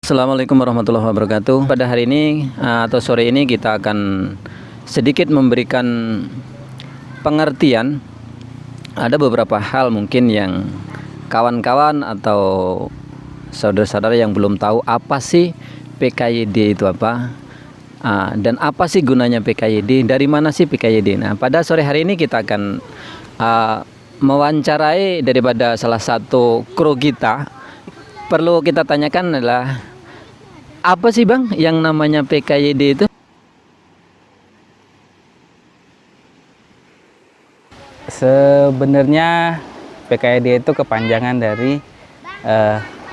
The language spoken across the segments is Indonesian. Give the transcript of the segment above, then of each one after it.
Assalamualaikum warahmatullahi wabarakatuh. Pada hari ini atau sore ini kita akan sedikit memberikan pengertian. Ada beberapa hal mungkin yang kawan-kawan atau saudara-saudara yang belum tahu apa sih PKYD itu apa, dan apa sih gunanya PKYD, dari mana sih PKYD. Nah, pada sore hari ini kita akan mewawancarai daripada salah satu kru kita. Perlu kita tanyakan adalah apa sih Bang yang namanya PKYD itu? Sebenarnya PKYD itu kepanjangan dari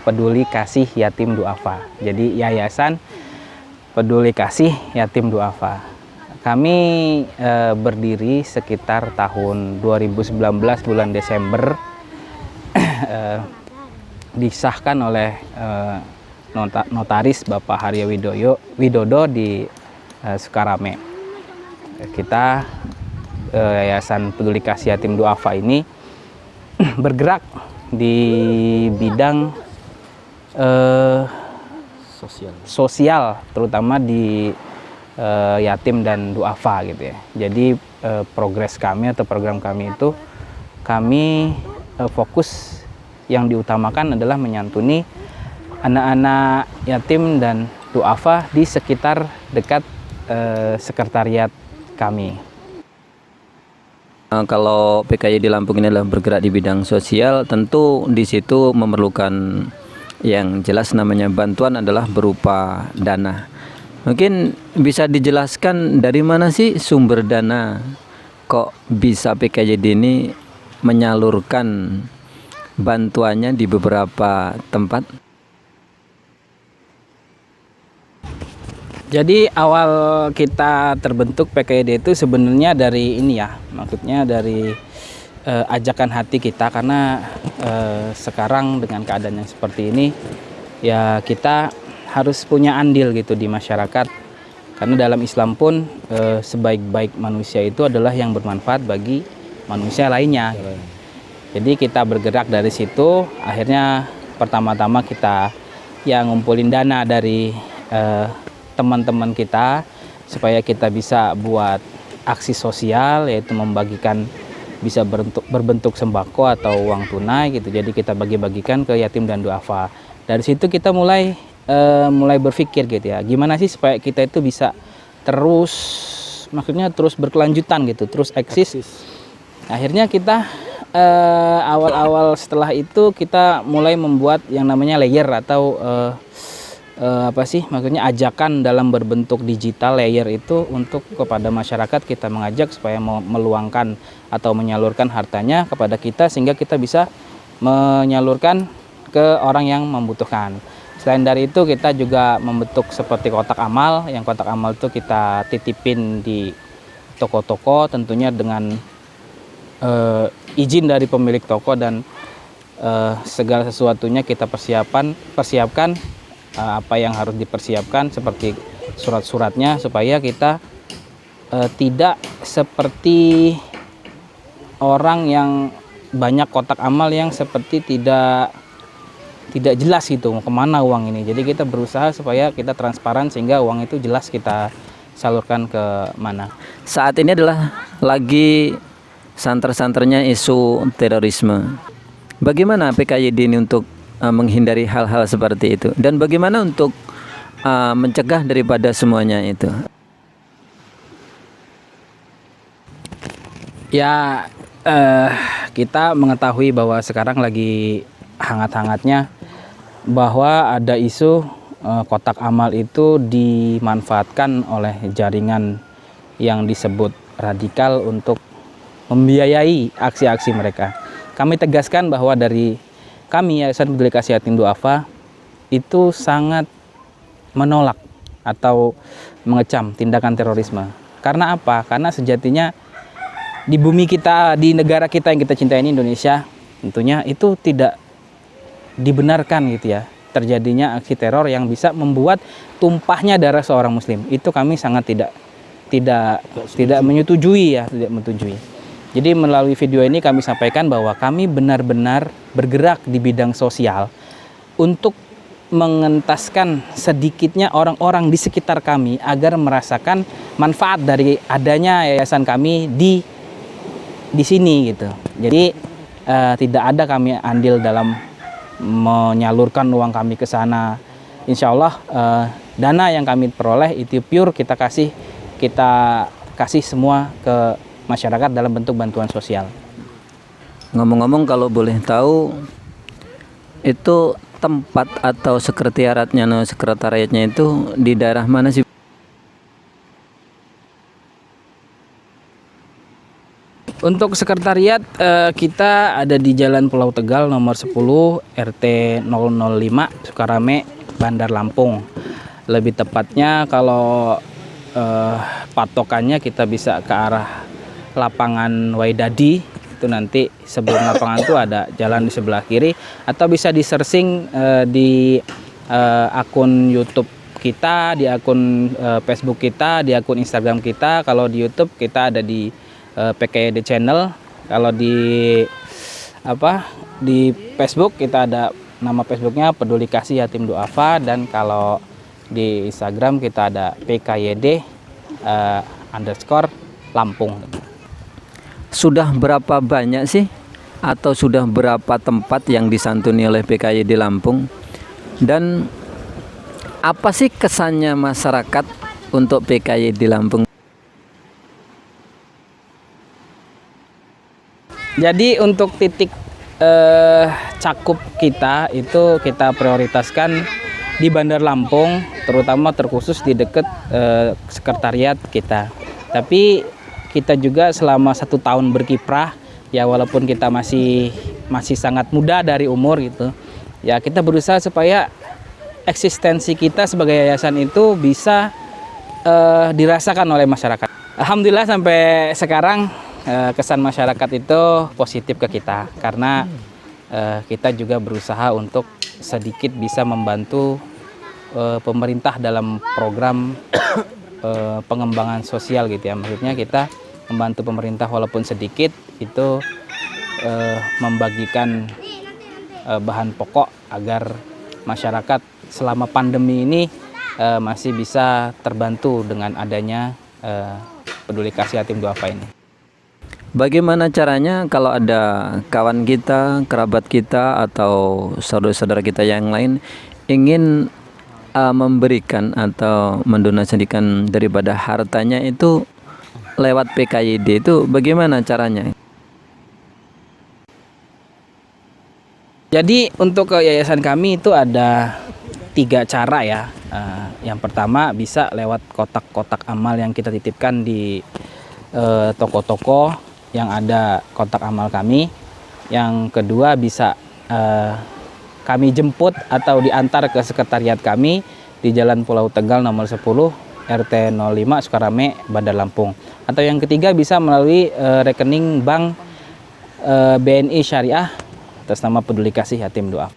Peduli Kasih Yatim Du'afa. Jadi Yayasan Peduli Kasih Yatim Du'afa. Kami berdiri sekitar tahun 2019 bulan Desember. Disahkan oleh notaris Bapak Haryo Widodo di Sukarame. Kita Yayasan Peduli Kasih Yatim Du'afa ini bergerak di bidang sosial, terutama di yatim dan duafa gitu ya. Jadi progres kami atau program kami itu kami fokus yang diutamakan adalah menyantuni anak-anak yatim dan duafa di sekitar dekat sekretariat kami. Kalau PKYD Lampung ini adalah bergerak di bidang sosial, tentu di situ memerlukan yang jelas namanya bantuan adalah berupa dana. Mungkin bisa dijelaskan dari mana sih sumber dana kok bisa PKYD ini menyalurkan bantuannya di beberapa tempat? Jadi awal kita terbentuk PKYD itu sebenarnya dari ini ya, maksudnya dari ajakan hati kita, karena sekarang dengan keadaan yang seperti ini ya kita harus punya andil gitu di masyarakat, karena dalam Islam pun sebaik-baik manusia itu adalah yang bermanfaat bagi manusia lainnya. Jadi kita bergerak dari situ, akhirnya pertama-tama kita yang ngumpulin dana dari teman-teman kita supaya kita bisa buat aksi sosial, yaitu membagikan bisa berbentuk sembako atau uang tunai gitu. Jadi kita bagi-bagikan ke yatim dan duafa. Dari situ kita mulai berpikir gitu ya, gimana sih supaya kita itu bisa terus, maksudnya terus berkelanjutan gitu, terus eksis. Akhirnya kita awal-awal setelah itu kita mulai membuat yang namanya layer atau maksudnya ajakan dalam berbentuk digital. Layer itu untuk kepada masyarakat, kita mengajak supaya meluangkan atau menyalurkan hartanya kepada kita sehingga kita bisa menyalurkan ke orang yang membutuhkan. Selain dari itu kita juga membentuk seperti kotak amal, yang kotak amal itu kita titipin di toko-toko tentunya dengan izin dari pemilik toko, dan segala sesuatunya kita persiapkan apa yang harus dipersiapkan seperti surat-suratnya, supaya kita tidak seperti orang yang banyak kotak amal yang seperti tidak jelas gitu kemana uang ini. Jadi kita berusaha supaya kita transparan sehingga uang itu jelas kita salurkan ke mana. Saat ini adalah lagi santer-santernya isu terorisme. Bagaimana PKYD ini untuk menghindari hal-hal seperti itu, dan bagaimana untuk mencegah daripada semuanya itu? Ya, kita mengetahui bahwa sekarang lagi hangat-hangatnya bahwa ada isu kotak amal itu dimanfaatkan oleh jaringan yang disebut radikal untuk membiayai aksi-aksi mereka. Kami tegaskan bahwa dari kami Yayasan Peduli Kasih Yatim Du'afa itu sangat menolak atau mengecam tindakan terorisme. Karena apa? Karena sejatinya di bumi kita, di negara kita yang kita cintai ini, Indonesia, tentunya itu tidak dibenarkan gitu ya, terjadinya aksi teror yang bisa membuat tumpahnya darah seorang muslim. Itu kami sangat tidak menyetujui ya, tidak menyetujui. Jadi melalui video ini kami sampaikan bahwa kami benar-benar bergerak di bidang sosial untuk mengentaskan sedikitnya orang-orang di sekitar kami agar merasakan manfaat dari adanya yayasan kami di sini gitu. Jadi tidak ada kami andil dalam menyalurkan uang kami ke sana. Insya Allah dana yang kami peroleh itu pure kita kasih semua ke masyarakat dalam bentuk bantuan sosial. Ngomong-ngomong, kalau boleh tahu, itu tempat atau sekretariatnya itu di daerah mana sih? Untuk sekretariat kita ada di Jalan Pulau Tegal nomor 10 RT 005 Sukarame, Bandar Lampung. Lebih tepatnya kalau patokannya kita bisa ke arah lapangan Waidadi, itu nanti sebelum lapangan itu ada jalan di sebelah kiri, atau bisa di searching di akun YouTube kita, di akun Facebook kita, di akun Instagram kita. Kalau di YouTube kita ada di PKYD channel. Kalau di Facebook kita ada nama Facebooknya Peduli Kasih Yatim Duafa, dan kalau di Instagram kita ada PKYD _Lampung. Sudah berapa banyak sih, atau sudah berapa tempat yang disantuni oleh PKYD Lampung, dan apa sih kesannya masyarakat untuk PKYD Lampung? Jadi untuk titik cakup kita itu kita prioritaskan di Bandar Lampung, terutama terkhusus di dekat sekretariat kita. Tapi kita juga selama 1 tahun berkiprah, ya walaupun kita masih sangat muda dari umur gitu, ya kita berusaha supaya eksistensi kita sebagai yayasan itu bisa dirasakan oleh masyarakat. Alhamdulillah sampai sekarang kesan masyarakat itu positif ke kita, karena kita juga berusaha untuk sedikit bisa membantu pemerintah dalam program pengembangan sosial gitu ya. Maksudnya kita membantu pemerintah walaupun sedikit itu membagikan bahan pokok agar masyarakat selama pandemi ini masih bisa terbantu dengan adanya Peduli Kasih Yatim Duafa ini. Bagaimana caranya kalau ada kawan kita, kerabat kita, atau saudara-saudara kita yang lain ingin memberikan atau mendonasikan daripada hartanya itu lewat PKYD, itu bagaimana caranya? Jadi untuk ke yayasan kami itu ada 3 cara ya. Yang pertama bisa lewat kotak-kotak amal yang kita titipkan di toko-toko yang ada kotak amal kami. Yang kedua bisa kami jemput atau diantar ke sekretariat kami di Jalan Pulau Tegal nomor 10 RT 05 Sukarame, Bandar Lampung. Atau yang ketiga bisa melalui rekening bank BNI Syariah atas nama Peduli Kasih Yatim Duafa.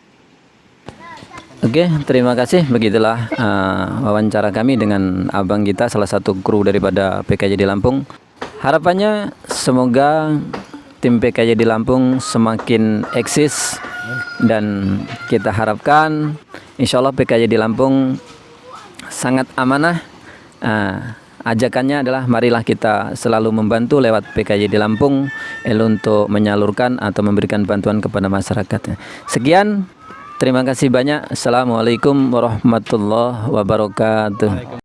Oke, terima kasih. Begitulah wawancara kami dengan abang kita, salah satu kru daripada PKYD Lampung. Harapannya semoga tim PKYD Lampung semakin eksis, dan kita harapkan insya Allah PKYD Lampung sangat amanah. Ajakannya adalah marilah kita selalu membantu lewat PKYD Lampung untuk menyalurkan atau memberikan bantuan kepada masyarakat. Sekian, terima kasih banyak. Assalamualaikum warahmatullahi wabarakatuh.